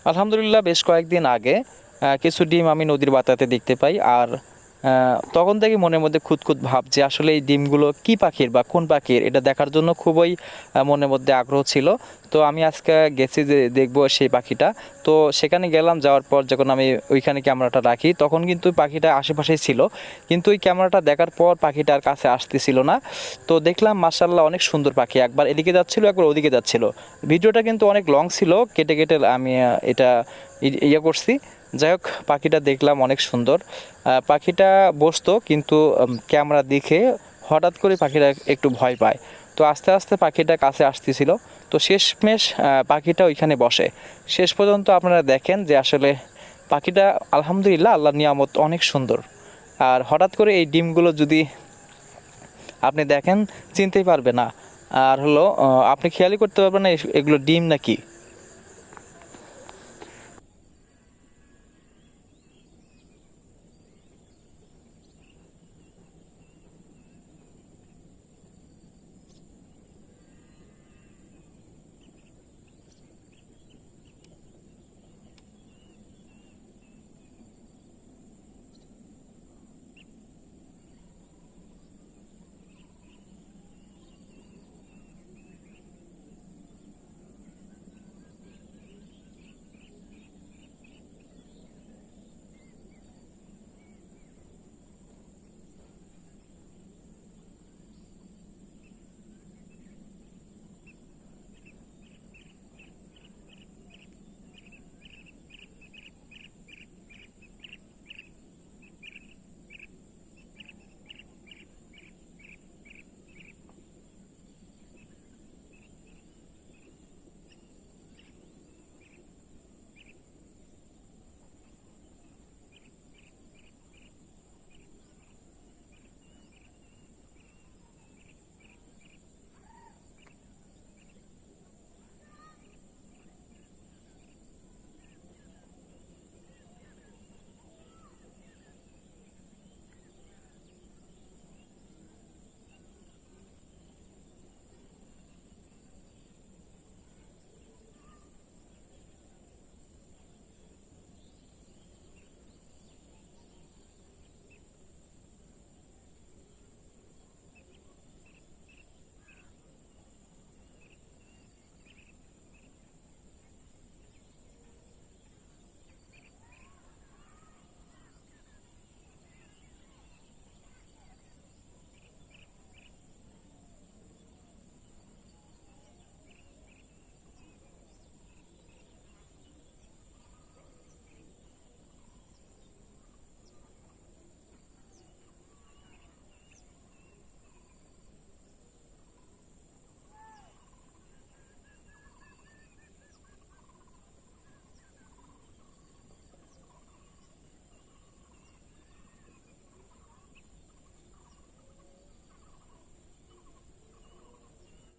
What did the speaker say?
আলহামদুলিল্লাহ বেশ কয়েকদিন আগে কিছু ডিম আমি নদীর বাতাতে দেখতে পাই। আর তখন থেকে মনের মধ্যে খুঁতখুঁত ভাব যে আসলে এই ডিমগুলো কি পাখির বা কোন পাখির, এটা দেখার জন্য খুবই মনের মধ্যে আগ্রহ ছিল। তো আমি আজকে গেছি যে দেখবো সেই পাখিটা। তো সেখানে গেলাম, যাওয়ার পর যখন আমি ওইখানে ক্যামেরাটা রাখি তখন কিন্তু পাখিটা আশেপাশেই ছিল, কিন্তু ওই ক্যামেরাটা দেখার পর পাখিটার কাছে আসতেছিল না। তো দেখলাম মাশাআল্লাহ অনেক সুন্দর পাখি, একবার এদিকে যাচ্ছিল একবার ওদিকে যাচ্ছিল। ভিডিওটা কিন্তু অনেক লং ছিল, কেটে কেটে আমি এটা ইয়ে করছি। যাই হোক, পাখিটা দেখলাম অনেক সুন্দর। পাখিটা বসতো, কিন্তু ক্যামেরা দেখে হঠাৎ করে পাখিটা একটু ভয় পায়। তো আস্তে আস্তে পাখিটা কাছে আসতেছিল। তো শেষমেশ পাখিটা ওইখানে বসে। শেষ পর্যন্ত আপনারা দেখেন যে আসলে পাখিটা আলহামদুলিল্লাহ আল্লাহর নিয়ামত অনেক সুন্দর। আর হঠাৎ করে এই ডিমগুলো যদি আপনি দেখেন চিনতেই পারবে না। আর হলো আপনি খেয়ালই করতে পারবেন না এগুলো ডিম নাকি।